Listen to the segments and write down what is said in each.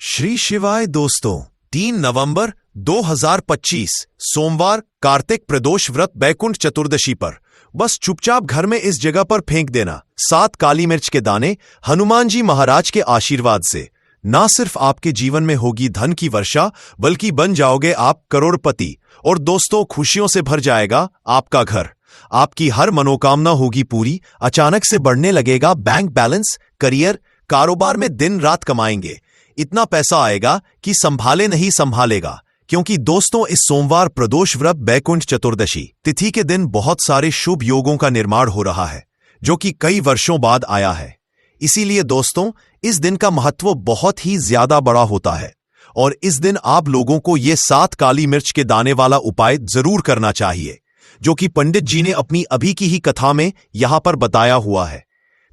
श्री शिवाय दोस्तों, 3 नवंबर 2025 सोमवार कार्तिक प्रदोष व्रत बैकुंठ चतुर्दशी पर बस चुपचाप घर में इस जगह पर फेंक देना 7 काली मिर्च के दाने। हनुमान जी महाराज के आशीर्वाद से ना सिर्फ आपके जीवन में होगी धन की वर्षा, बल्कि बन जाओगे आप करोड़पति। और दोस्तों, खुशियों से भर जाएगा आपका घर। आपकी हर मनोकामना होगी पूरी। अचानक से बढ़ने लगेगा बैंक बैलेंस। करियर, कारोबार में दिन रात कमाएंगे। इतना पैसा आएगा कि संभाले नहीं संभालेगा। क्योंकि दोस्तों, इस सोमवार प्रदोष व्रत बैकुंठ चतुर्दशी तिथि के दिन बहुत सारे शुभ योगों का निर्माण हो रहा है, जो कि कई वर्षों बाद आया है। इसीलिए दोस्तों, इस दिन का महत्व बहुत ही ज्यादा बड़ा होता है। और इस दिन आप लोगों को ये 7 काली मिर्च के दाने वाला उपाय जरूर करना चाहिए, जो कि पंडित जी ने अपनी अभी की ही कथा में यहां पर बताया हुआ है।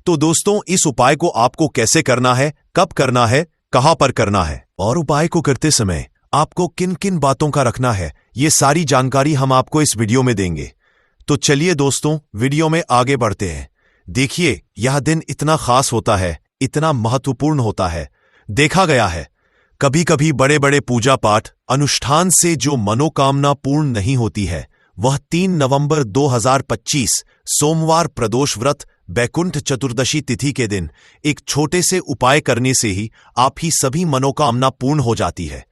तो दोस्तों, इस उपाय को आपको कैसे करना है, कब करना है, कहां पर करना है और उपाय को करते समय आपको किन किन बातों का रखना है, ये सारी जानकारी हम आपको इस वीडियो में देंगे। तो चलिए दोस्तों, वीडियो में आगे बढ़ते हैं। देखिए, यह दिन इतना खास होता है, इतना महत्वपूर्ण होता है। देखा गया है कभी कभी बड़े बड़े पूजा पाठ अनुष्ठान से जो मनोकामना पूर्ण नहीं होती है, वह 3 नवंबर 2025 सोमवार प्रदोष व्रत बैकुंठ चतुर्दशी तिथि के दिन एक छोटे से उपाय करने से ही आप ही सभी मनोकामना पूर्ण हो जाती है।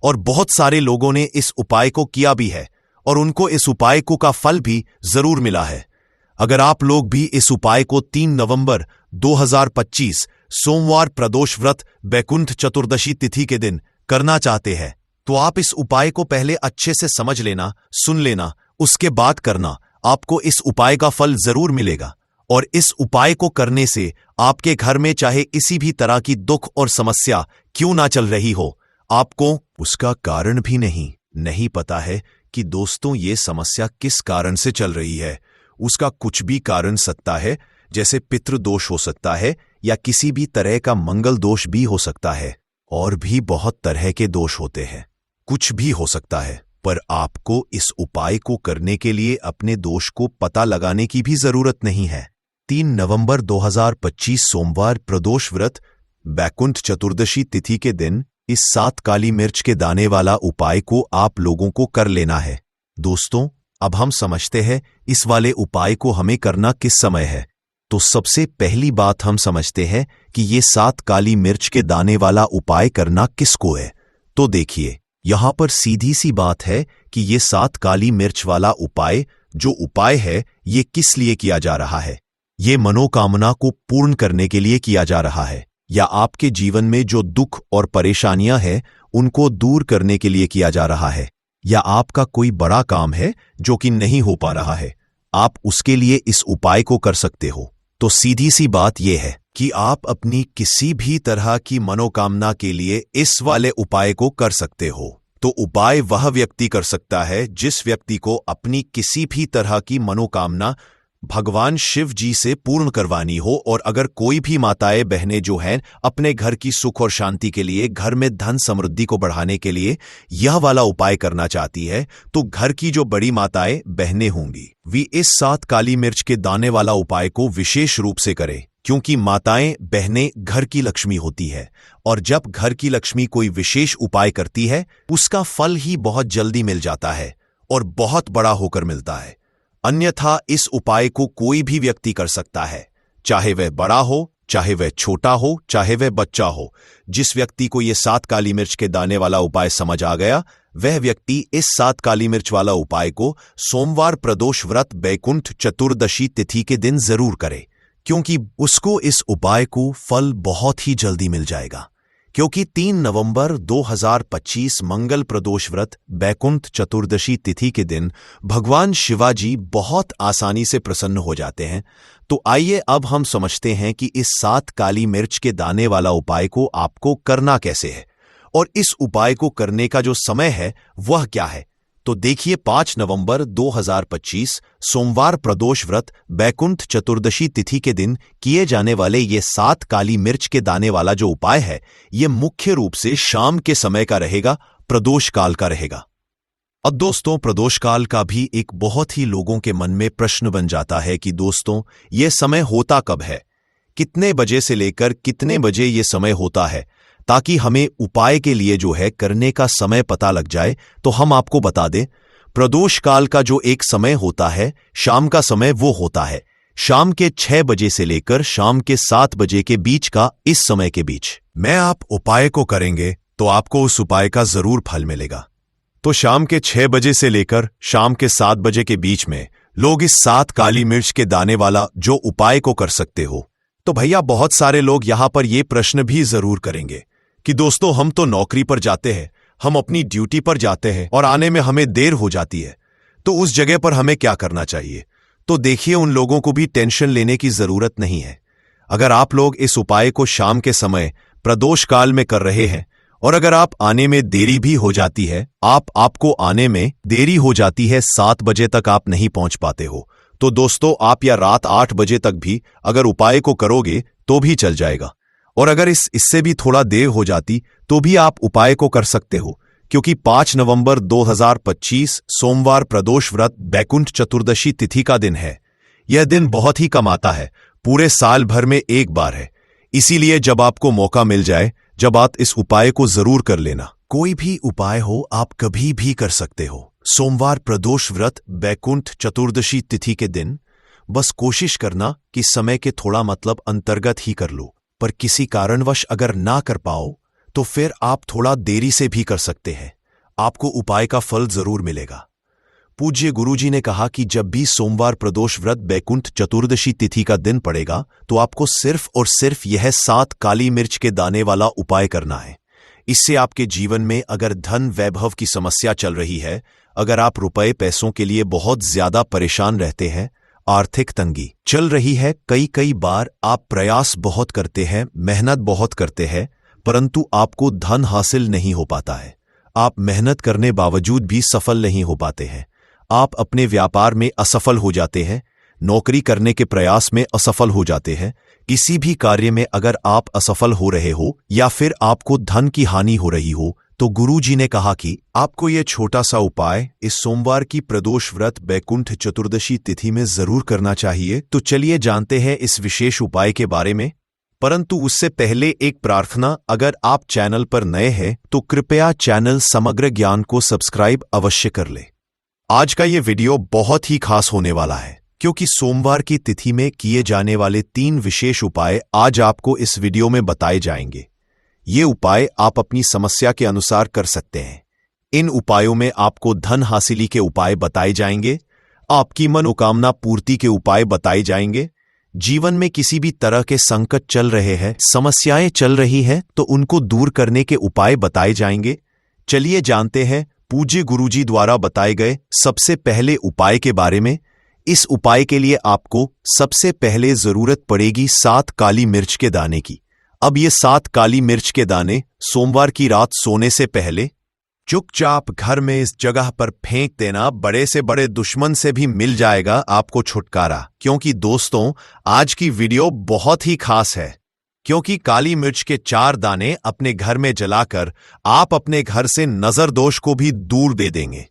और बहुत सारे लोगों ने इस उपाय को किया भी है और उनको इस उपाय को का फल भी जरूर मिला है। अगर आप लोग भी इस उपाय को 3 नवंबर 2025 सोमवार प्रदोष व्रत बैकुंठ चतुर्दशी तिथि के दिन करना चाहते हैं, तो आप इस उपाय को पहले अच्छे से समझ लेना, सुन लेना, उसके बाद करना। आपको इस उपाय का फल जरूर मिलेगा। और इस उपाय को करने से आपके घर में चाहे किसी भी तरह की दुख और समस्या क्यों ना चल रही हो, आपको उसका कारण भी नहीं पता है कि दोस्तों ये समस्या किस कारण से चल रही है। उसका कुछ भी कारण सकता है, जैसे पितृदोष हो सकता है या किसी भी तरह का मंगल दोष भी हो सकता है। और भी बहुत तरह के दोष होते हैं, कुछ भी हो सकता है। पर आपको इस उपाय को करने के लिए अपने दोष को पता लगाने की भी जरूरत नहीं है। 3 नवंबर 2025 सोमवार प्रदोष व्रत बैकुंठ चतुर्दशी तिथि के दिन इस 7 काली मिर्च के दाने वाला उपाय को आप लोगों को कर लेना है। दोस्तों, अब हम समझते हैं इस वाले उपाय को हमें करना किस समय है। तो सबसे पहली बात हम समझते हैं कि ये 7 काली मिर्च के दाने वाला उपाय करना किसको है। तो देखिए, यहां पर सीधी सी बात है कि ये 7 काली मिर्च वाला उपाय जो उपाय है, ये किस लिए किया जा रहा है। ये मनोकामना को पूर्ण करने के लिए किया जा रहा है, या आपके जीवन में जो दुख और परेशानियां हैं उनको दूर करने के लिए किया जा रहा है, या आपका कोई बड़ा काम है जो कि नहीं हो पा रहा है, आप उसके लिए इस उपाय को कर सकते हो। तो सीधी सी बात यह है कि आप अपनी किसी भी तरह की मनोकामना के लिए इस वाले उपाय को कर सकते हो। तो उपाय वह व्यक्ति कर सकता है जिस व्यक्ति को अपनी किसी भी तरह की मनोकामना भगवान शिव जी से पूर्ण करवानी हो। और अगर कोई भी माताएं बहनें जो हैं अपने घर की सुख और शांति के लिए, घर में धन समृद्धि को बढ़ाने के लिए यह वाला उपाय करना चाहती है, तो घर की जो बड़ी माताएं बहनें होंगी वे इस 7 काली मिर्च के दाने वाला उपाय को विशेष रूप से करें। क्योंकि माताएं बहनें घर की लक्ष्मी होती है, और जब घर की लक्ष्मी कोई विशेष उपाय करती है, उसका फल ही बहुत जल्दी मिल जाता है और बहुत बड़ा होकर मिलता है। अन्यथा इस उपाय को कोई भी व्यक्ति कर सकता है, चाहे वह बड़ा हो, चाहे वह छोटा हो, चाहे वह बच्चा हो। जिस व्यक्ति को यह 7 काली मिर्च के दाने वाला उपाय समझ आ गया, वह व्यक्ति इस 7 काली मिर्च वाला उपाय को सोमवार प्रदोष व्रत बैकुंठ चतुर्दशी तिथि के दिन जरूर करे, क्योंकि उसको इस उपाय को फल बहुत ही जल्दी मिल जाएगा। क्योंकि 3 नवंबर 2025 मंगल प्रदोष व्रत बैकुंठ चतुर्दशी तिथि के दिन भगवान शिवाजी बहुत आसानी से प्रसन्न हो जाते हैं। तो आइए अब हम समझते हैं कि इस 7 काली मिर्च के दाने वाला उपाय को आपको करना कैसे है, और इस उपाय को करने का जो समय है वह क्या है। तो देखिए, 5 नवंबर 2025 सोमवार प्रदोष व्रत बैकुंठ चतुर्दशी तिथि के दिन किए जाने वाले ये 7 काली मिर्च के दाने वाला जो उपाय है, ये मुख्य रूप से शाम के समय का रहेगा, प्रदोष काल का रहेगा। अब दोस्तों, प्रदोष काल का भी एक बहुत ही लोगों के मन में प्रश्न बन जाता है कि दोस्तों, ये समय होता कब है, कितने बजे से लेकर कितने बजे ये समय होता है, ताकि हमें उपाय के लिए जो है करने का समय पता लग जाए। तो हम आपको बता दें, प्रदोष काल का जो एक समय होता है, शाम का समय, वो होता है शाम के 6 बजे से लेकर शाम के 7 बजे के बीच का। इस समय के बीच मैं आप उपाय को करेंगे तो आपको उस उपाय का जरूर फल मिलेगा। तो शाम के 6 बजे से लेकर शाम के 7 बजे के बीच में लोग इस 7 काली मिर्च के दाने वाला जो उपाय को कर सकते हो। तो भैया बहुत सारे लोग यहां पर ये प्रश्न भी जरूर करेंगे कि दोस्तों हम तो नौकरी पर जाते हैं, हम अपनी ड्यूटी पर जाते हैं और आने में हमें देर हो जाती है, तो उस जगह पर हमें क्या करना चाहिए? तो देखिए, उन लोगों को भी टेंशन लेने की जरूरत नहीं है। अगर आप लोग इस उपाय को शाम के समय प्रदोष काल में कर रहे हैं और अगर आप आने में देरी भी हो जाती है, आपको आने में देरी हो जाती है, 7 बजे तक आप नहीं पहुंच पाते हो, तो दोस्तों आप या रात 8 बजे तक भी अगर उपाय को करोगे तो भी चल जाएगा। और अगर इससे भी थोड़ा देर हो जाती तो भी आप उपाय को कर सकते हो, क्योंकि 5 नवंबर 2025 सोमवार प्रदोष व्रत बैकुंठ चतुर्दशी तिथि का दिन है। यह दिन बहुत ही कम आता है, पूरे साल भर में एक बार है। इसीलिए जब आपको मौका मिल जाए, जब आप इस उपाय को जरूर कर लेना। कोई भी उपाय हो आप कभी भी कर सकते हो। सोमवार प्रदोष व्रत बैकुंठ चतुर्दशी तिथि के दिन बस कोशिश करना कि समय के थोड़ा अंतर्गत ही कर लो, पर किसी कारणवश अगर ना कर पाओ तो फिर आप थोड़ा देरी से भी कर सकते हैं, आपको उपाय का फल जरूर मिलेगा। पूज्य गुरुजी ने कहा कि जब भी सोमवार प्रदोष व्रत बैकुंठ चतुर्दशी तिथि का दिन पड़ेगा तो आपको सिर्फ और सिर्फ यह 7 काली मिर्च के दाने वाला उपाय करना है। इससे आपके जीवन में अगर धन वैभव की समस्या चल रही है, अगर आप रुपए पैसों के लिए बहुत ज्यादा परेशान रहते हैं, आर्थिक तंगी चल रही है, कई बार आप प्रयास बहुत करते हैं, मेहनत बहुत करते हैं, परंतु आपको धन हासिल नहीं हो पाता है, आप मेहनत करने बावजूद भी सफल नहीं हो पाते हैं, आप अपने व्यापार में असफल हो जाते हैं, नौकरी करने के प्रयास में असफल हो जाते हैं, किसी भी कार्य में अगर आप असफल हो रहे हो या फिर आपको धन की हानि हो रही हो, तो गुरुजी ने कहा कि आपको यह छोटा सा उपाय इस सोमवार की प्रदोष व्रत बैकुंठ चतुर्दशी तिथि में जरूर करना चाहिए। तो चलिए जानते हैं इस विशेष उपाय के बारे में, परंतु उससे पहले एक प्रार्थना, अगर आप चैनल पर नए हैं तो कृपया चैनल समग्र ज्ञान को सब्सक्राइब अवश्य कर ले। आज का ये वीडियो बहुत ही खास होने वाला है, क्योंकि सोमवार की तिथि में किए जाने वाले 3 विशेष उपाय आज आपको इस वीडियो में बताए जाएंगे। ये उपाय आप अपनी समस्या के अनुसार कर सकते हैं। इन उपायों में आपको धन हासिली के उपाय बताए जाएंगे, आपकी मनोकामना पूर्ति के उपाय बताए जाएंगे, जीवन में किसी भी तरह के संकट चल रहे हैं, समस्याएं चल रही हैं, तो उनको दूर करने के उपाय बताए जाएंगे। चलिए जानते हैं पूज्य गुरुजी द्वारा बताए गए सबसे पहले उपाय के बारे में। इस उपाय के लिए आपको सबसे पहले जरूरत पड़ेगी 7 काली मिर्च के दाने की। अब ये 7 काली मिर्च के दाने सोमवार की रात सोने से पहले चुपचाप घर में इस जगह पर फेंक देना। बड़े से बड़े दुश्मन से भी मिल जाएगा आपको छुटकारा, क्योंकि दोस्तों आज की वीडियो बहुत ही खास है, क्योंकि काली मिर्च के 4 दाने अपने घर में जलाकर आप अपने घर से नजर दोष को भी दूर दे देंगे।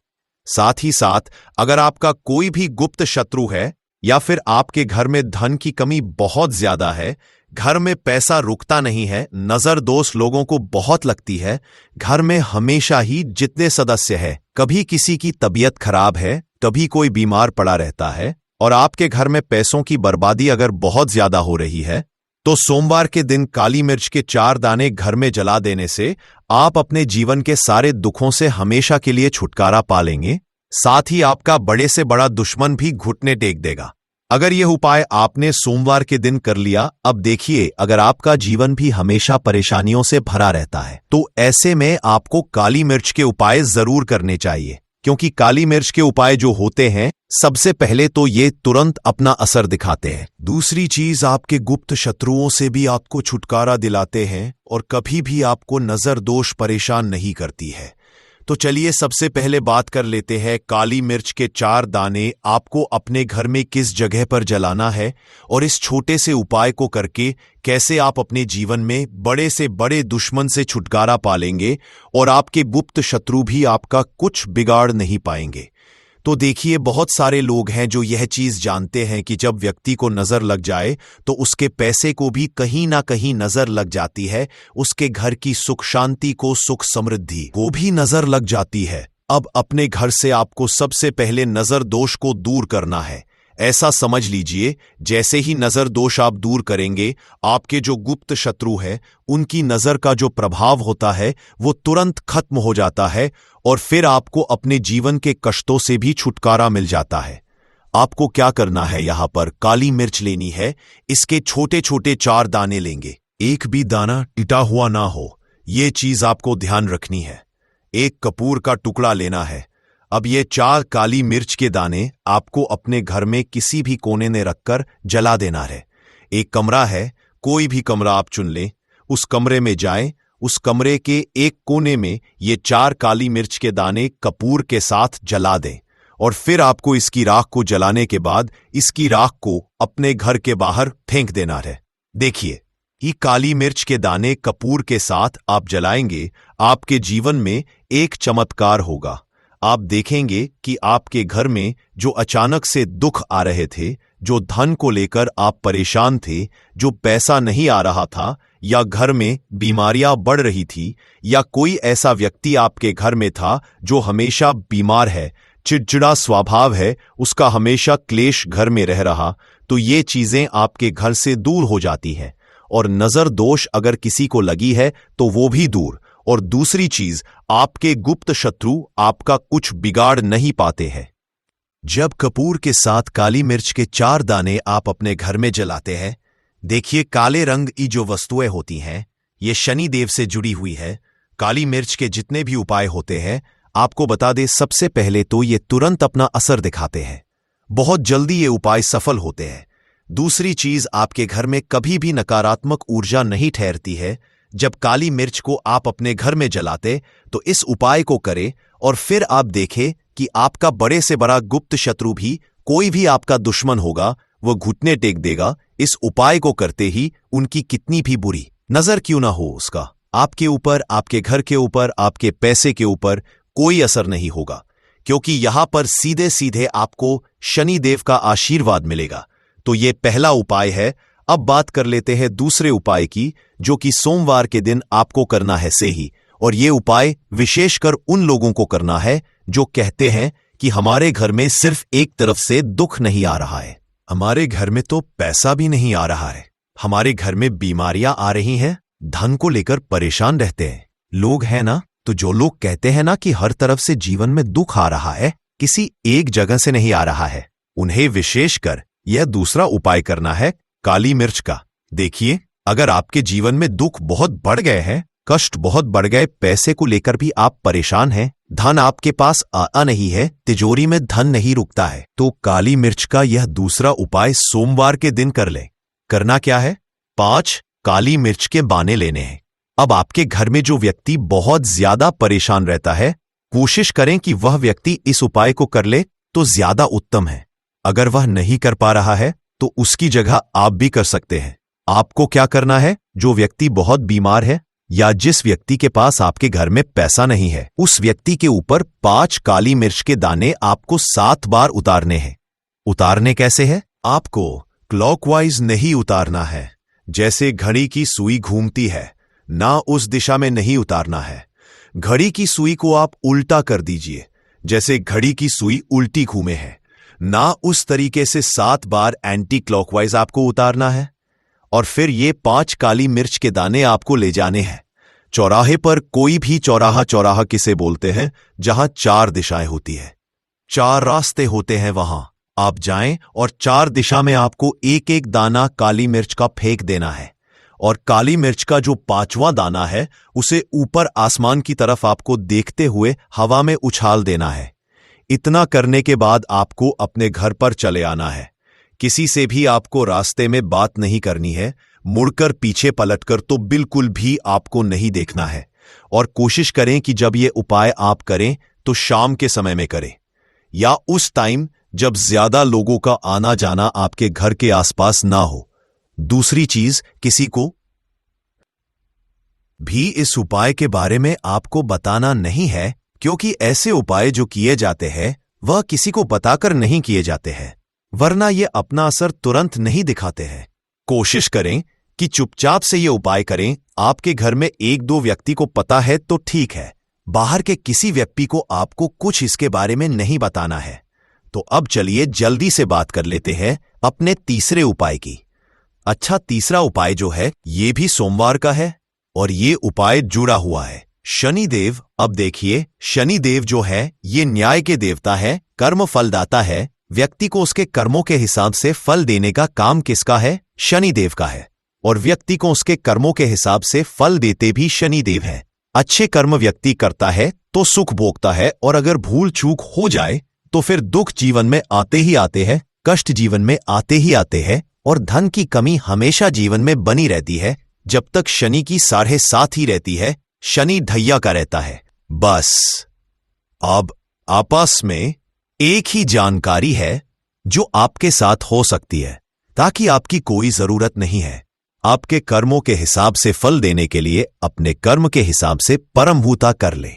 साथ ही साथ अगर आपका कोई भी गुप्त शत्रु है या फिर आपके घर में धन की कमी बहुत ज्यादा है, घर में पैसा रुकता नहीं है, नजर दोष लोगों को बहुत लगती है, घर में हमेशा ही जितने सदस्य हैं, कभी किसी की तबीयत खराब है, कभी कोई बीमार पड़ा रहता है, और आपके घर में पैसों की बर्बादी अगर बहुत ज्यादा हो रही है, तो सोमवार के दिन काली मिर्च के 4 दाने घर में जला देने से आप अपने जीवन के सारे दुखों से हमेशा के लिए छुटकारा पा लेंगे। साथ ही आपका बड़े से बड़ा दुश्मन भी घुटने टेक देगा। अगर यह उपाय आपने सोमवार के दिन कर लिया, अब देखिए अगर आपका जीवन भी हमेशा परेशानियों से भरा रहता है, तो ऐसे में आपको काली मिर्च के उपाय जरूर करने चाहिए, क्योंकि काली मिर्च के उपाय जो होते हैं, सबसे पहले तो ये तुरंत अपना असर दिखाते हैं। दूसरी चीज, आपके गुप्त शत्रुओं से भी आपको छुटकारा दिलाते हैं और कभी भी आपको नजर दोष परेशान नहीं करती है। तो चलिए सबसे पहले बात कर लेते हैं काली मिर्च के 4 दाने आपको अपने घर में किस जगह पर जलाना है, और इस छोटे से उपाय को करके कैसे आप अपने जीवन में बड़े से बड़े दुश्मन से छुटकारा पालेंगे और आपके गुप्त शत्रु भी आपका कुछ बिगाड़ नहीं पाएंगे। तो देखिए, बहुत सारे लोग हैं जो यह चीज जानते हैं कि जब व्यक्ति को नजर लग जाए तो उसके पैसे को भी कहीं ना कहीं नजर लग जाती है, उसके घर की सुख शांति को, सुख समृद्धि को भी नजर लग जाती है। अब अपने घर से आपको सबसे पहले नजर दोष को दूर करना है। ऐसा समझ लीजिए, जैसे ही नजर दोष आप दूर करेंगे, आपके जो गुप्त शत्रु है उनकी नजर का जो प्रभाव होता है वो तुरंत खत्म हो जाता है और फिर आपको अपने जीवन के कष्टों से भी छुटकारा मिल जाता है। आपको क्या करना है, यहां पर काली मिर्च लेनी है। इसके छोटे छोटे 4 दाने लेंगे, एक भी दाना टिटा हुआ ना हो, ये चीज आपको ध्यान रखनी है। एक कपूर का टुकड़ा लेना है। अब ये 4 काली मिर्च के दाने आपको अपने घर में किसी भी कोने में रखकर जला देना है। एक कमरा है, कोई भी कमरा आप चुन लें, उस कमरे में जाएं, उस कमरे के एक कोने में ये 4 काली मिर्च के दाने कपूर के साथ जला दें और फिर आपको इसकी राख को जलाने के बाद इसकी राख को अपने घर के बाहर फेंक देना है। देखिए, ये काली मिर्च के दाने कपूर के साथ आप जलाएंगे, आपके जीवन में एक चमत्कार होगा। आप देखेंगे कि आपके घर में जो अचानक से दुख आ रहे थे, जो धन को लेकर आप परेशान थे, जो पैसा नहीं आ रहा था, या घर में बीमारियां बढ़ रही थी, या कोई ऐसा व्यक्ति आपके घर में था जो हमेशा बीमार है, चिड़चिड़ा स्वभाव है, उसका हमेशा क्लेश घर में रह रहा, तो ये चीजें आपके घर से दूर हो जाती हैं। और नजर दोष अगर किसी को लगी है तो वो भी दूर। और दूसरी चीज, आपके गुप्त शत्रु आपका कुछ बिगाड़ नहीं पाते हैं। जब कपूर के साथ काली मिर्च के 4 दाने आप अपने घर में जलाते हैं, देखिए काले रंग की जो वस्तुएं होती हैं ये शनि देव से जुड़ी हुई है। काली मिर्च के जितने भी उपाय होते हैं, आपको बता दे, सबसे पहले तो ये तुरंत अपना असर दिखाते हैं, बहुत जल्दी ये उपाय सफल होते हैं। दूसरी चीज, आपके घर में कभी भी नकारात्मक ऊर्जा नहीं ठहरती है। जब काली मिर्च को आप अपने घर में जलाते तो इस उपाय को करें और फिर आप देखें कि आपका बड़े से बड़ा गुप्त शत्रु भी, कोई भी आपका दुश्मन होगा, वो घुटने टेक देगा इस उपाय को करते ही। उनकी कितनी भी बुरी नजर क्यों ना हो, उसका आपके ऊपर, आपके घर के ऊपर, आपके पैसे के ऊपर कोई असर नहीं होगा, क्योंकि यहां पर सीधे सीधे आपको शनि देव का आशीर्वाद मिलेगा। तो ये पहला उपाय है। अब बात कर लेते हैं दूसरे उपाय की, जो कि सोमवार के दिन आपको करना है सही। और ये उपाय विशेषकर उन लोगों को करना है जो कहते हैं कि हमारे घर में सिर्फ एक तरफ से दुख नहीं आ रहा है, हमारे घर में तो पैसा भी नहीं आ रहा है, हमारे घर में बीमारियां आ रही हैं, धन को लेकर परेशान रहते हैं लोग, है ना। तो जो लोग कहते हैं ना कि हर तरफ से जीवन में दुख आ रहा है, किसी एक जगह से नहीं आ रहा है, उन्हें विशेषकर यह दूसरा उपाय करना है काली मिर्च का। देखिए, अगर आपके जीवन में दुख बहुत बढ़ गए हैं, कष्ट बहुत बढ़ गए, पैसे को लेकर भी आप परेशान हैं, धन आपके पास आ नहीं है, तिजोरी में धन नहीं रुकता है, तो काली मिर्च का यह दूसरा उपाय सोमवार के दिन कर ले। करना क्या है, 5 काली मिर्च के दाने लेने हैं। अब आपके घर में जो व्यक्ति बहुत ज्यादा परेशान रहता है, कोशिश करें कि वह व्यक्ति इस उपाय को कर ले तो ज्यादा उत्तम है। अगर वह नहीं कर पा रहा है तो उसकी जगह आप भी कर सकते हैं। आपको क्या करना है, जो व्यक्ति बहुत बीमार है या जिस व्यक्ति के पास आपके घर में पैसा नहीं है, उस व्यक्ति के ऊपर 5 काली मिर्च के दाने आपको 7 बार उतारने हैं। उतारने कैसे है, आपको क्लॉकवाइज नहीं उतारना है, जैसे घड़ी की सुई घूमती है ना, उस दिशा में नहीं उतारना है। घड़ी की सुई को आप उल्टा कर दीजिए, जैसे घड़ी की सुई उल्टी घूमे है ना, उस तरीके से 7 बार एंटी क्लॉकवाइज आपको उतारना है। और फिर ये 5 काली मिर्च के दाने आपको ले जाने हैं चौराहे पर। कोई भी चौराहा, चौराहा किसे बोलते हैं, जहां 4 दिशाएं होती है, 4 रास्ते होते हैं, वहां आप जाएं और 4 दिशा में आपको एक एक दाना काली मिर्च का फेंक देना है। और काली मिर्च का जो 5वां दाना है उसे ऊपर आसमान की तरफ आपको देखते हुए हवा में उछाल देना है। इतना करने के बाद आपको अपने घर पर चले आना है। किसी से भी आपको रास्ते में बात नहीं करनी है, मुड़कर पीछे पलटकर तो बिल्कुल भी आपको नहीं देखना है। और कोशिश करें कि जब ये उपाय आप करें तो शाम के समय में करें, या उस टाइम जब ज्यादा लोगों का आना जाना आपके घर के आसपास ना हो। दूसरी चीज, किसी को भी इस उपाय के बारे में आपको बताना नहीं है, क्योंकि ऐसे उपाय जो किए जाते हैं वह किसी को बताकर नहीं किए जाते हैं, वरना ये अपना असर तुरंत नहीं दिखाते हैं। कोशिश करें कि चुपचाप से ये उपाय करें। आपके घर में एक दो व्यक्ति को पता है तो ठीक है, बाहर के किसी व्यक्ति को आपको कुछ इसके बारे में नहीं बताना है। तो अब चलिए जल्दी से बात कर लेते हैं अपने तीसरे उपाय की। अच्छा, तीसरा उपाय जो है ये भी सोमवार का है और ये उपाय जुड़ा हुआ है शनिदेव। अब देखिए, शनिदेव जो है ये न्याय के देवता है, कर्म फलदाता है। व्यक्ति को उसके कर्मों के हिसाब से फल देने का काम किसका है? शनिदेव का है। और व्यक्ति को उसके कर्मों के हिसाब से फल देते भी शनिदेव है। अच्छे कर्म व्यक्ति करता है तो सुख भोगता है, और अगर भूल चूक हो जाए तो फिर दुख जीवन में आते ही आते हैं, कष्ट जीवन में आते ही आते हैं, और धन की कमी हमेशा जीवन में बनी रहती है। जब तक शनि की 7.5 ही रहती है, शनि ढैया का रहता है। बस अब आपस में एक ही जानकारी है जो आपके साथ हो सकती है, ताकि आपकी कोई जरूरत नहीं है आपके कर्मों के हिसाब से फल देने के लिए। अपने कर्म के हिसाब से परमभूता कर ले।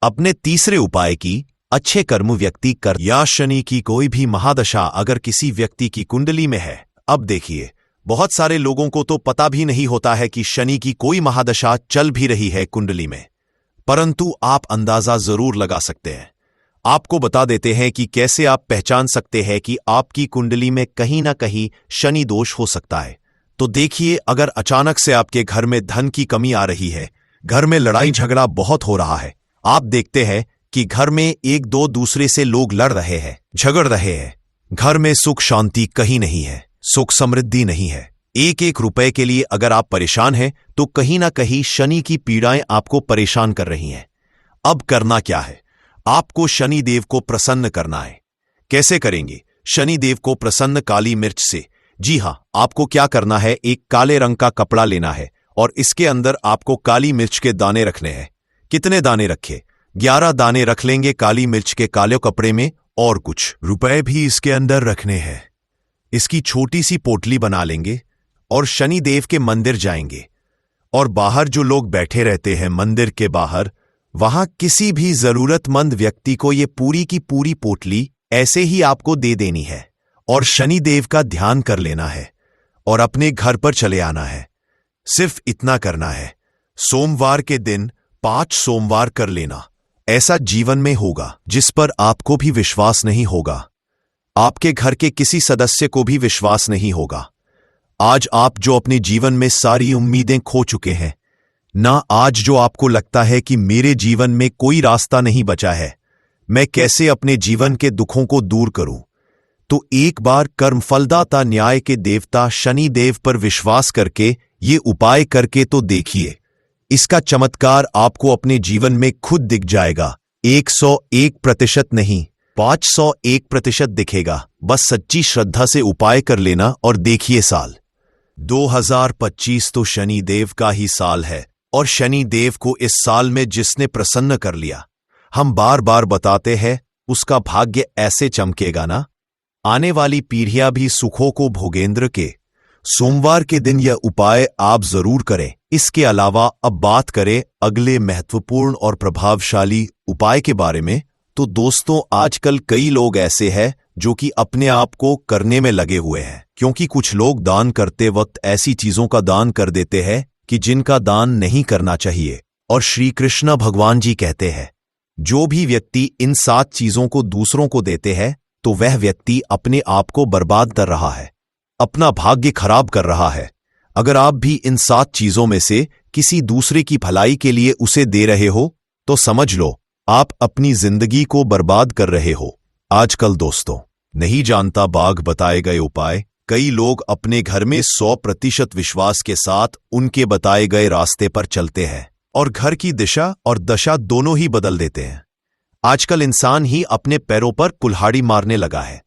अपने तीसरे उपाय की अच्छे कर्म व्यक्ति कर, या शनि की कोई भी महादशा अगर किसी व्यक्ति की कुंडली में है। अब देखिए, बहुत सारे लोगों को तो पता भी नहीं होता है कि शनि की कोई महादशा चल भी रही है कुंडली में, परंतु आप अंदाजा जरूर लगा सकते हैं। आपको बता देते हैं कि कैसे आप पहचान सकते हैं कि आपकी कुंडली में कहीं ना कहीं शनि दोष हो सकता है। तो देखिए, अगर अचानक से आपके घर में धन की कमी आ रही है, घर में लड़ाई झगड़ा बहुत हो रहा है, आप देखते हैं कि घर में एक दो दूसरे से लोग लड़ रहे हैं, झगड़ रहे हैं, घर में सुख शांति कहीं नहीं है, सुख समृद्धि नहीं है, एक एक रुपए के लिए अगर आप परेशान हैं तो कहीं ना कहीं शनि की पीड़ाएं आपको परेशान कर रही हैं। अब करना क्या है? आपको शनि देव को प्रसन्न करना है। कैसे करेंगे शनि देव को प्रसन्न? काली मिर्च से। जी हां, आपको क्या करना है, एक काले रंग का कपड़ा लेना है और इसके अंदर आपको काली मिर्च के दाने रखने हैं। कितने दाने रखे? 11 दाने रख लेंगे काली मिर्च के काले कपड़े में, और कुछ रुपए भी इसके अंदर रखने हैं। इसकी छोटी सी पोटली बना लेंगे और शनि देव के मंदिर जाएंगे, और बाहर जो लोग बैठे रहते हैं मंदिर के बाहर, वहां किसी भी जरूरतमंद व्यक्ति को ये पूरी की पूरी पोटली ऐसे ही आपको दे देनी है, और शनि देव का ध्यान कर लेना है और अपने घर पर चले आना है। सिर्फ इतना करना है। सोमवार के दिन 5 सोमवार कर लेना। ऐसा जीवन में होगा जिस पर आपको भी विश्वास नहीं होगा, आपके घर के किसी सदस्य को भी विश्वास नहीं होगा। आज आप जो अपने जीवन में सारी उम्मीदें खो चुके हैं ना, आज जो आपको लगता है कि मेरे जीवन में कोई रास्ता नहीं बचा है, मैं कैसे अपने जीवन के दुखों को दूर करूं, तो एक बार कर्मफलदाता न्याय के देवता शनि देव पर विश्वास करके ये उपाय करके तो देखिए। इसका चमत्कार आपको अपने जीवन में खुद दिख जाएगा। 101% नहीं, 501% दिखेगा। बस सच्ची श्रद्धा से उपाय कर लेना और देखिए। साल 2025 तो शनि देव का ही साल है, और शनि देव को इस साल में जिसने प्रसन्न कर लिया, हम बार बार बताते हैं, उसका भाग्य ऐसे चमकेगा ना, आने वाली पीढ़ियां भी सुखों को भोगेंद्र के। सोमवार के दिन यह उपाय आप जरूर करें। इसके अलावा अब बात करें अगले महत्वपूर्ण और प्रभावशाली उपाय के बारे में। तो दोस्तों, आजकल कई लोग ऐसे हैं जो कि अपने आप को करने में लगे हुए हैं, क्योंकि कुछ लोग दान करते वक्त ऐसी चीजों का दान कर देते हैं कि जिनका दान नहीं करना चाहिए। और श्री कृष्ण भगवान जी कहते हैं, जो भी व्यक्ति इन 7 चीजों को दूसरों को देते हैं तो वह व्यक्ति अपने आप को बर्बाद कर रहा है, अपना भाग्य खराब कर रहा है। अगर आप भी इन 7 चीजों में से किसी दूसरे की भलाई के लिए उसे दे रहे हो तो समझ लो आप अपनी जिंदगी को बर्बाद कर रहे हो। आजकल दोस्तों, नहीं जानता बाघ बताए गए उपाय, कई लोग अपने घर में 100% विश्वास के साथ उनके बताए गए रास्ते पर चलते हैं और घर की दिशा और दशा दोनों ही बदल देते हैं। आजकल इंसान ही अपने पैरों पर कुल्हाड़ी मारने लगा है,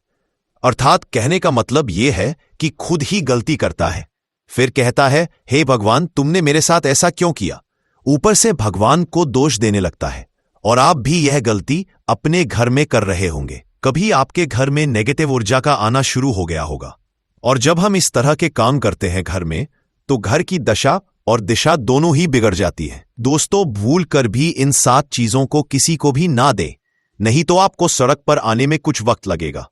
अर्थात कहने का मतलब यह है कि खुद ही गलती करता है, फिर कहता है, हे भगवान तुमने मेरे साथ ऐसा क्यों किया। ऊपर से भगवान को दोष देने लगता है। और आप भी यह गलती अपने घर में कर रहे होंगे। कभी आपके घर में नेगेटिव ऊर्जा का आना शुरू हो गया होगा, और जब हम इस तरह के काम करते हैं घर में, तो घर की दशा और दिशा दोनों ही बिगड़ जाती है। दोस्तों, भूल कर भी इन 7 चीजों को किसी को भी ना दे। नहीं तो आपको सड़क पर आने में कुछ वक्त लगेगा।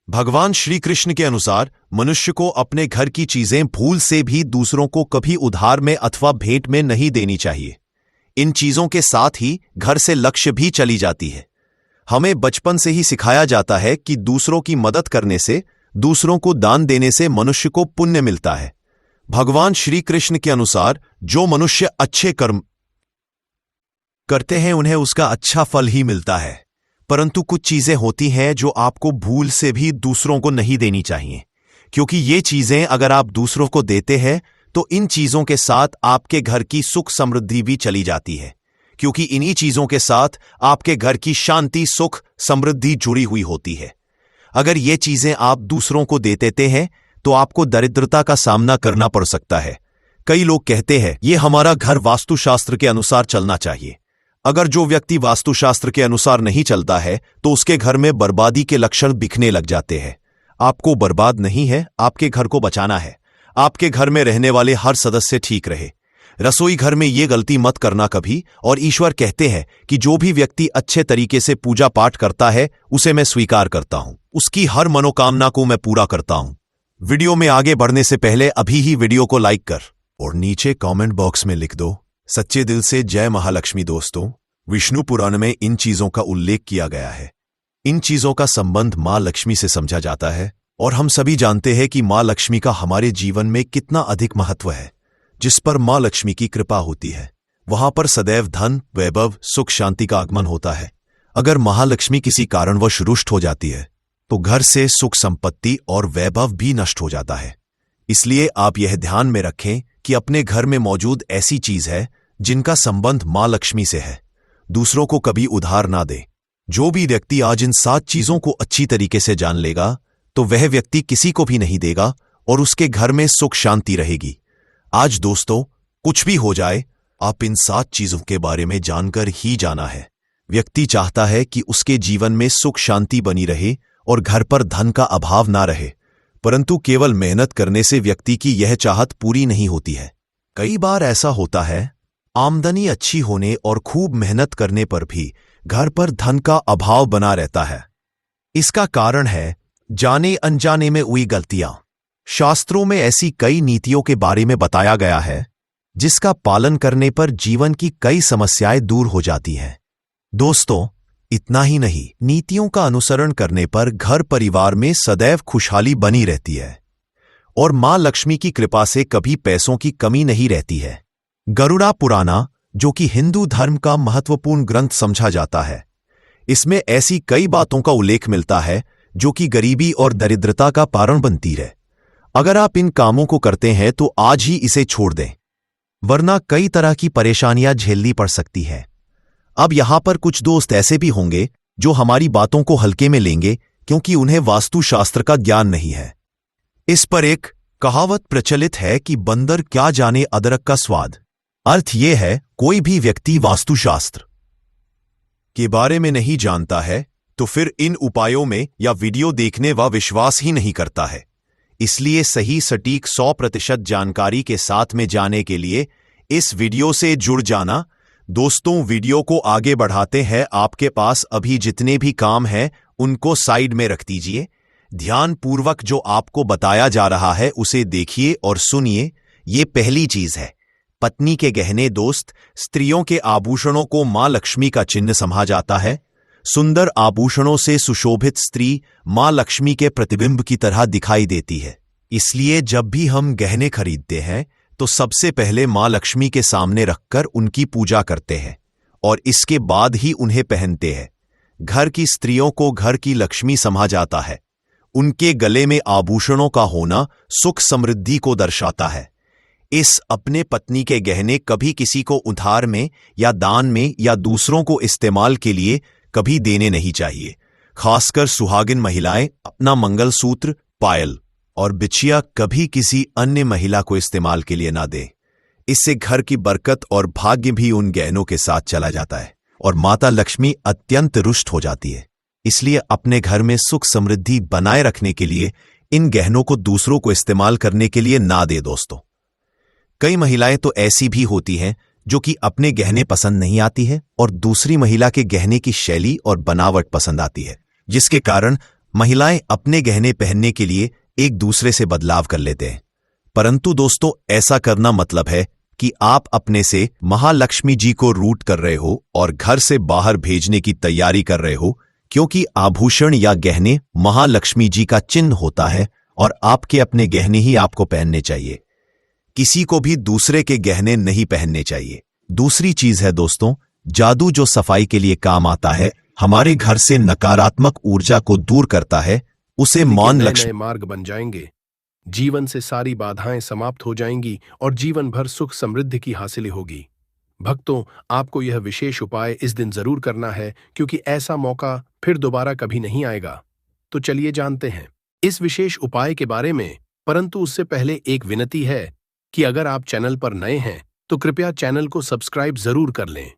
भगवान श्री कृष्ण के अनुसार मनुष्य को अपने घर की चीजें भूल से भी दूसरों को कभी उधार में अथवा भेंट में नहीं देनी चाहिए। इन चीजों के साथ ही घर से लक्ष्य भी चली जाती है। हमें बचपन से ही सिखाया जाता है कि दूसरों की मदद करने से, दूसरों को दान देने से मनुष्य को पुण्य मिलता है। भगवान श्री कृष्ण के अनुसार जो मनुष्य अच्छे कर्म करते हैं उन्हें उसका अच्छा फल ही मिलता है, परंतु कुछ चीजें होती हैं जो आपको भूल से भी दूसरों को नहीं देनी चाहिए, क्योंकि ये चीजें अगर आप दूसरों को देते हैं तो इन चीजों के साथ आपके घर की सुख समृद्धि भी चली जाती है, क्योंकि इन्हीं चीजों के साथ आपके घर की शांति, सुख, समृद्धि जुड़ी हुई होती है। अगर ये चीजें आप दूसरों को दे देते हैं तो आपको दरिद्रता का सामना करना पड़ सकता है। कई लोग कहते हैं ये हमारा घर वास्तुशास्त्र के अनुसार चलना चाहिए। अगर जो व्यक्ति वास्तुशास्त्र के अनुसार नहीं चलता है तो उसके घर में बर्बादी के लक्षण दिखने लग जाते हैं। आपको बर्बाद नहीं है, आपके घर को बचाना है। आपके घर में रहने वाले हर सदस्य ठीक रहे। रसोई घर में ये गलती मत करना कभी। और ईश्वर कहते हैं कि जो भी व्यक्ति अच्छे तरीके से पूजा पाठ करता है उसे मैं स्वीकार करता हूं, उसकी हर मनोकामना को मैं पूरा करता हूं। वीडियो में आगे बढ़ने से पहले अभी ही वीडियो को लाइक कर और नीचे कमेंट बॉक्स में लिख दो सच्चे दिल से जय महालक्ष्मी। दोस्तों, विष्णु पुराण में इन चीजों का उल्लेख किया गया है। इन चीजों का संबंध मां लक्ष्मी से समझा जाता है और हम सभी जानते हैं कि मां लक्ष्मी का हमारे जीवन में कितना अधिक महत्व है। जिस पर मां लक्ष्मी की कृपा होती है वहां पर सदैव धन, वैभव, सुख, शांति का आगमन होता है। अगर महालक्ष्मी किसी कारणवश रुष्ट हो जाती है तो घर से सुख, संपत्ति और वैभव भी नष्ट हो जाता है। इसलिए आप यह ध्यान में रखें कि अपने घर में मौजूद ऐसी चीज है जिनका संबंध मां लक्ष्मी से है, दूसरों को कभी उधार ना दे। जो भी व्यक्ति आज इन 7 चीजों को अच्छी तरीके से जान लेगा तो वह व्यक्ति किसी को भी नहीं देगा और उसके घर में सुख शांति रहेगी। आज दोस्तों, कुछ भी हो जाए, आप इन 7 चीजों के बारे में जानकर ही जाना है। व्यक्ति चाहता है कि उसके जीवन में सुख शांति बनी रहे और घर पर धन का अभाव ना रहे, परंतु केवल मेहनत करने से व्यक्ति की यह चाहत पूरी नहीं होती है। कई बार ऐसा होता है, आमदनी अच्छी होने और खूब मेहनत करने पर भी घर पर धन का अभाव बना रहता है। इसका कारण है जाने अनजाने में हुई गलतियां। शास्त्रों में ऐसी कई नीतियों के बारे में बताया गया है जिसका पालन करने पर जीवन की कई समस्याएं दूर हो जाती हैं। दोस्तों, इतना ही नहीं, नीतियों का अनुसरण करने पर घर परिवार में सदैव खुशहाली बनी रहती है और मां लक्ष्मी की कृपा से कभी पैसों की कमी नहीं रहती है। गरुड़ा पुराना, जो कि हिंदू धर्म का महत्वपूर्ण ग्रंथ समझा जाता है, इसमें ऐसी कई बातों का उल्लेख मिलता है जो कि गरीबी और दरिद्रता का कारण बनती है। अगर आप इन कामों को करते हैं तो आज ही इसे छोड़ दें, वरना कई तरह की परेशानियां झेलनी पड़ सकती है। अब यहां पर कुछ दोस्त ऐसे भी होंगे जो हमारी बातों को हल्के में लेंगे क्योंकि उन्हें वास्तुशास्त्र का ज्ञान नहीं है। इस पर एक कहावत प्रचलित है कि बंदर क्या जाने अदरक का स्वाद। अर्थ यह है, कोई भी व्यक्ति वास्तुशास्त्र के बारे में नहीं जानता है तो फिर इन उपायों में या वीडियो देखने व विश्वास ही नहीं करता है। इसलिए सही सटीक 100% जानकारी के साथ में जाने के लिए इस वीडियो से जुड़ जाना। दोस्तों, वीडियो को आगे बढ़ाते हैं। आपके पास अभी जितने भी काम हैं उनको साइड में रख दीजिए। ध्यानपूर्वक जो आपको बताया जा रहा है उसे देखिए और सुनिए। ये पहली चीज है, पत्नी के गहने। दोस्त, स्त्रियों के आभूषणों को मां लक्ष्मी का चिन्ह समझा जाता है। सुंदर आभूषणों से सुशोभित स्त्री मां लक्ष्मी के प्रतिबिंब की तरह दिखाई देती है। इसलिए जब भी हम गहने खरीदते हैं तो सबसे पहले मां लक्ष्मी के सामने रखकर उनकी पूजा करते हैं और इसके बाद ही उन्हें पहनते हैं। घर की स्त्रियों को घर की लक्ष्मी समझा जाता है। उनके गले में आभूषणों का होना सुख समृद्धि को दर्शाता है। इस अपने पत्नी के गहने कभी किसी को उधार में या दान में या दूसरों को इस्तेमाल के लिए कभी देने नहीं चाहिए। खासकर सुहागिन महिलाएं अपना मंगलसूत्र, पायल और बिछिया कभी किसी अन्य महिला को इस्तेमाल के लिए ना दें। इससे घर की बरकत और भाग्य भी उन गहनों के साथ चला जाता है और माता लक्ष्मी अत्यंत रुष्ट हो जाती है। इसलिए अपने घर में सुख समृद्धि बनाए रखने के लिए इन गहनों को दूसरों को इस्तेमाल करने के लिए ना दे। दोस्तों, कई महिलाएं तो ऐसी भी होती हैं जो कि अपने गहने पसंद नहीं आती है और दूसरी महिला के गहने की शैली और बनावट पसंद आती है, जिसके कारण महिलाएं अपने गहने पहनने के लिए एक दूसरे से बदलाव कर लेते हैं। परंतु दोस्तों, ऐसा करना मतलब है कि आप अपने से महालक्ष्मी जी को रूट कर रहे हो और घर से बाहर भेजने की तैयारी कर रहे हो, क्योंकि आभूषण या गहने महालक्ष्मी जी का चिन्ह होता है और आपके अपने गहने ही आपको पहनने चाहिए। किसी को भी दूसरे के गहने नहीं पहनने चाहिए। दूसरी चीज है दोस्तों, जादू जो सफाई के लिए काम आता है, हमारे घर से नकारात्मक ऊर्जा को दूर करता है, उसे मौन लक्ष्मी मार्ग बन जाएंगे। जीवन से सारी बाधाएं समाप्त हो जाएंगी और जीवन भर सुख समृद्धि की हासिल होगी। भक्तों, आपको यह विशेष उपाय इस दिन जरूर करना है, क्योंकि ऐसा मौका फिर दोबारा कभी नहीं आएगा। तो चलिए जानते हैं इस विशेष उपाय के बारे में। परंतु उससे पहले एक विनती है कि अगर आप चैनल पर नए हैं तो कृपया चैनल को सब्सक्राइब जरूर कर लें।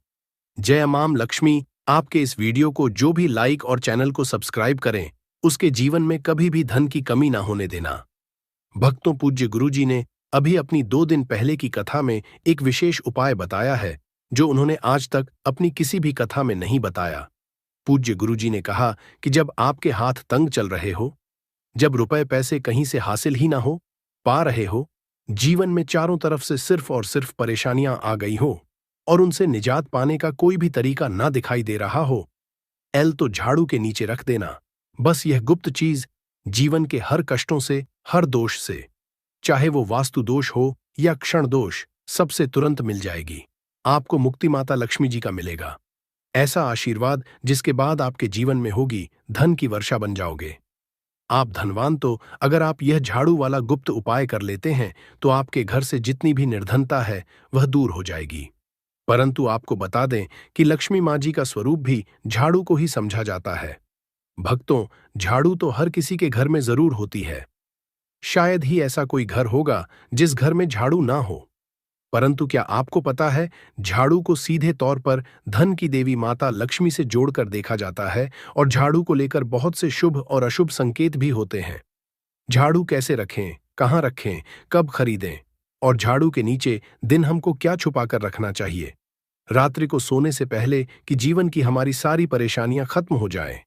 जय मां लक्ष्मी आपके इस वीडियो को जो भी लाइक और चैनल को सब्सक्राइब करें, उसके जीवन में कभी भी धन की कमी ना होने देना। भक्तों, पूज्य गुरुजी ने अभी अपनी 2 दिन पहले की कथा में एक विशेष उपाय बताया है, जो उन्होंने आज तक अपनी किसी भी कथा में नहीं बताया। पूज्य गुरुजी ने कहा कि जब आपके हाथ तंग चल रहे हो, जब रुपए पैसे कहीं से हासिल ही ना हो पा रहे हो, जीवन में चारों तरफ से सिर्फ और सिर्फ परेशानियां आ गई हो और उनसे निजात पाने का कोई भी तरीका ना दिखाई दे रहा हो, एल तो झाड़ू के नीचे रख देना। बस यह गुप्त चीज जीवन के हर कष्टों से, हर दोष से, चाहे वो वास्तु दोष हो या क्षण दोष, सबसे तुरंत मिल जाएगी। आपको मुक्ति माता लक्ष्मी जी का मिलेगा ऐसा आशीर्वाद, जिसके बाद आपके जीवन में होगी धन की वर्षा बन जाओगे। आप धनवान तो अगर आप यह झाड़ू वाला गुप्त उपाय कर लेते हैं तो आपके घर से जितनी भी निर्धनता है वह दूर हो जाएगी। परंतु आपको बता दें कि लक्ष्मी माँ जी का स्वरूप भी झाड़ू को ही समझा जाता है। भक्तों, झाड़ू तो हर किसी के घर में जरूर होती है। शायद ही ऐसा कोई घर होगा जिस घर में झाड़ू ना हो। परंतु क्या आपको पता है, झाड़ू को सीधे तौर पर धन की देवी माता लक्ष्मी से जोड़कर देखा जाता है और झाड़ू को लेकर बहुत से शुभ और अशुभ संकेत भी होते हैं। झाड़ू कैसे रखें, कहाँ रखें, कब खरीदें और झाड़ू के नीचे दिन हमको क्या छुपाकर रखना चाहिए रात्रि को सोने से पहले, कि जीवन की हमारी सारी परेशानियां खत्म हो जाएं।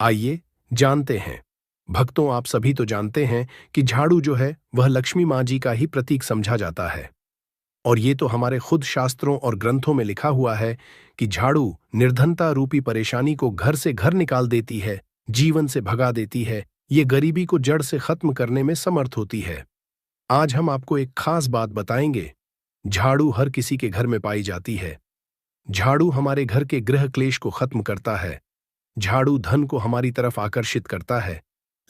आइए जानते हैं। भक्तों, आप सभी तो जानते हैं कि झाड़ू जो है वह लक्ष्मी माँ जी का ही प्रतीक समझा जाता है। और ये तो हमारे खुद शास्त्रों और ग्रंथों में लिखा हुआ है कि झाड़ू निर्धनता रूपी परेशानी को घर से घर निकाल देती है, जीवन से भगा देती है, ये गरीबी को जड़ से खत्म करने में समर्थ होती है। आज हम आपको एक खास बात बताएंगे। झाड़ू हर किसी के घर में पाई जाती है। झाड़ू हमारे घर के गृह क्लेश को खत्म करता है। झाड़ू धन को हमारी तरफ आकर्षित करता है।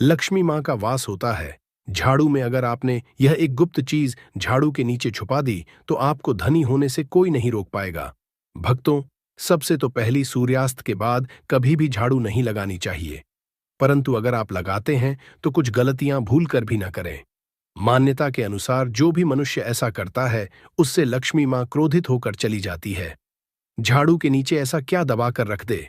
लक्ष्मी माँ का वास होता है झाड़ू में। अगर आपने यह एक गुप्त चीज झाड़ू के नीचे छुपा दी तो आपको धनी होने से कोई नहीं रोक पाएगा। भक्तों, सबसे तो पहली सूर्यास्त के बाद कभी भी झाड़ू नहीं लगानी चाहिए। परंतु अगर आप लगाते हैं तो कुछ गलतियां भूल कर भी न करें। मान्यता के अनुसार जो भी मनुष्य ऐसा करता है उससे लक्ष्मी माँ क्रोधित होकर चली जाती है। झाड़ू के नीचे ऐसा क्या दबा कर रख दे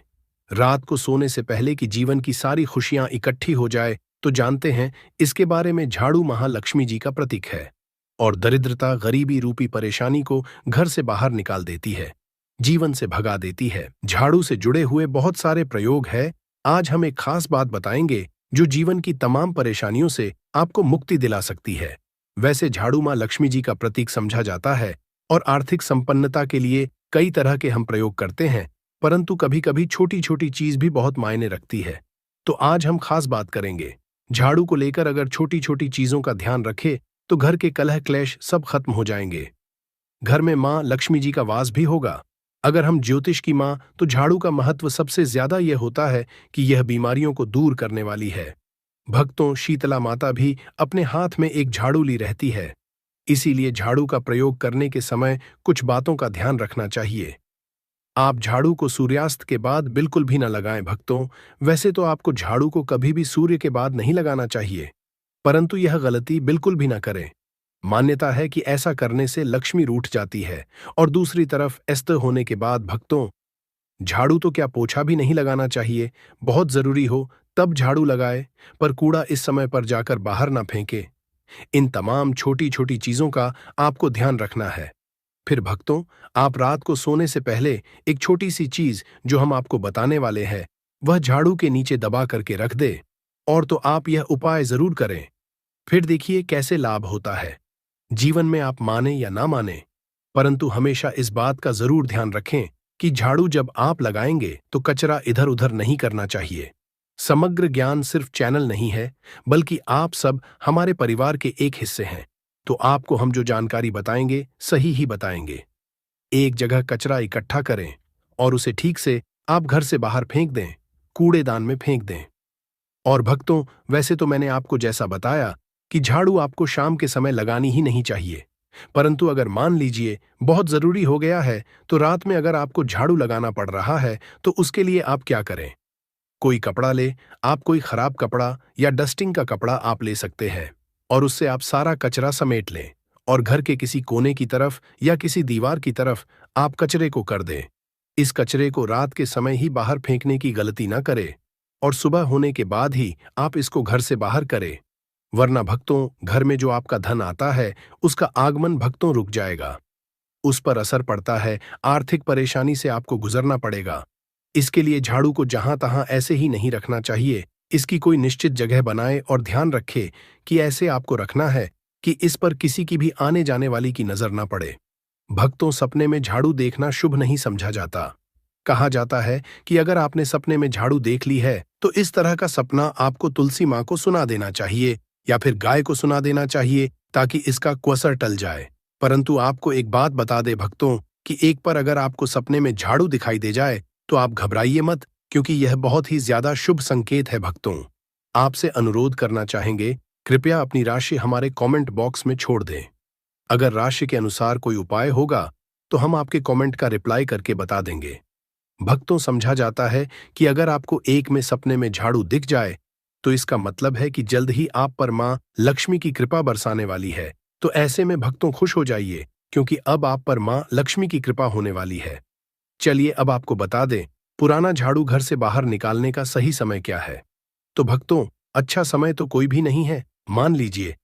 रात को सोने से पहले कि जीवन की सारी खुशियां इकट्ठी हो जाए, तो जानते हैं इसके बारे में। झाड़ू महालक्ष्मी जी का प्रतीक है और दरिद्रता, गरीबी रूपी परेशानी को घर से बाहर निकाल देती है, जीवन से भगा देती है। झाड़ू से जुड़े हुए बहुत सारे प्रयोग है। आज हम एक खास बात बताएंगे जो जीवन की तमाम परेशानियों से आपको मुक्ति दिला सकती है। वैसे झाड़ू माँ लक्ष्मी जी का प्रतीक समझा जाता है और आर्थिक संपन्नता के लिए कई तरह के हम प्रयोग करते हैं, परंतु कभी कभी छोटी छोटी चीज भी बहुत मायने रखती है। तो आज हम खास बात करेंगे झाड़ू को लेकर। अगर छोटी छोटी चीजों का ध्यान रखे तो घर के कलह क्लेश सब खत्म हो जाएंगे। घर में माँ लक्ष्मी जी का वास भी होगा। अगर हम ज्योतिष की माँ, तो झाड़ू का महत्व सबसे ज्यादा यह होता है कि यह बीमारियों को दूर करने वाली है। भक्तों, शीतला माता भी अपने हाथ में एक झाड़ू ली रहती है। इसीलिए झाड़ू का प्रयोग करने के समय कुछ बातों का ध्यान रखना चाहिए। आप झाड़ू को सूर्यास्त के बाद बिल्कुल भी न लगाएं। भक्तों, वैसे तो आपको झाड़ू को कभी भी सूर्य के बाद नहीं लगाना चाहिए, परंतु यह गलती बिल्कुल भी न करें। मान्यता है कि ऐसा करने से लक्ष्मी रूठ जाती है। और दूसरी तरफ अस्त होने के बाद भक्तों, झाड़ू तो क्या पोछा भी नहीं लगाना चाहिए। बहुत जरूरी हो तब झाड़ू लगाए, पर कूड़ा इस समय पर जाकर बाहर ना फेंके। इन तमाम छोटी छोटी चीजों का आपको ध्यान रखना है। फिर भक्तों, आप रात को सोने से पहले एक छोटी सी चीज जो हम आपको बताने वाले हैं, वह झाड़ू के नीचे दबा करके रख दे। और तो आप यह उपाय जरूर करें, फिर देखिए कैसे लाभ होता है। जीवन में आप माने या ना माने, परंतु हमेशा इस बात का जरूर ध्यान रखें कि झाड़ू जब आप लगाएंगे तो कचरा इधर उधर नहीं करना चाहिए। समग्र ज्ञान सिर्फ चैनल नहीं है, बल्कि आप सब हमारे परिवार के एक हिस्से हैं। तो आपको हम जो जानकारी बताएंगे सही ही बताएंगे। एक जगह कचरा इकट्ठा करें और उसे ठीक से आप घर से बाहर फेंक दें, कूड़ेदान में फेंक दें। और भक्तों, वैसे तो मैंने आपको जैसा बताया कि झाड़ू आपको शाम के समय लगानी ही नहीं चाहिए, परंतु अगर मान लीजिए बहुत जरूरी हो गया है तो रात में अगर आपको झाड़ू लगाना पड़ रहा है तो उसके लिए आप क्या करें? कोई कपड़ा ले, आप कोई खराब कपड़ा या डस्टिंग का कपड़ा आप ले सकते हैं और उससे आप सारा कचरा समेट लें और घर के किसी कोने की तरफ या किसी दीवार की तरफ आप कचरे को कर दें। इस कचरे को रात के समय ही बाहर फेंकने की गलती ना करें और सुबह होने के बाद ही आप इसको घर से बाहर करें, वरना भक्तों, घर में जो आपका धन आता है उसका आगमन भक्तों रुक जाएगा। उस पर असर पड़ता है, आर्थिक परेशानी से आपको गुजरना पड़ेगा। इसके लिए झाड़ू को जहां तहां ऐसे ही नहीं रखना चाहिए, इसकी कोई निश्चित जगह बनाए और ध्यान रखे कि ऐसे आपको रखना है कि इस पर किसी की भी आने जाने वाली की नजर ना पड़े। भक्तों, सपने में झाड़ू देखना शुभ नहीं समझा जाता। कहा जाता है कि अगर आपने सपने में झाड़ू देख ली है तो इस तरह का सपना आपको तुलसी माँ को सुना देना चाहिए या फिर गाय को सुना देना चाहिए ताकि इसका क्वसर टल जाए। परंतु आपको एक बात बता दे भक्तों कि एक पर अगर आपको सपने में झाड़ू दिखाई दे जाए तो आप घबराइए मत, क्योंकि यह बहुत ही ज्यादा शुभ संकेत है। भक्तों, आपसे अनुरोध करना चाहेंगे, कृपया अपनी राशि हमारे कमेंट बॉक्स में छोड़ दें। अगर राशि के अनुसार कोई उपाय होगा तो हम आपके कमेंट का रिप्लाई करके बता देंगे। भक्तों, समझा जाता है कि अगर आपको एक में सपने में झाड़ू दिख जाए तो इसका मतलब है कि जल्द ही आप पर मां लक्ष्मी की कृपा बरसाने वाली है। तो ऐसे में भक्तों खुश हो जाइए, क्योंकि अब आप पर मां लक्ष्मी की कृपा होने वाली है। चलिए अब आपको बता दें, पुराना झाड़ू घर से बाहर निकालने का सही समय क्या है। तो भक्तों, अच्छा समय तो कोई भी नहीं है। मान लीजिए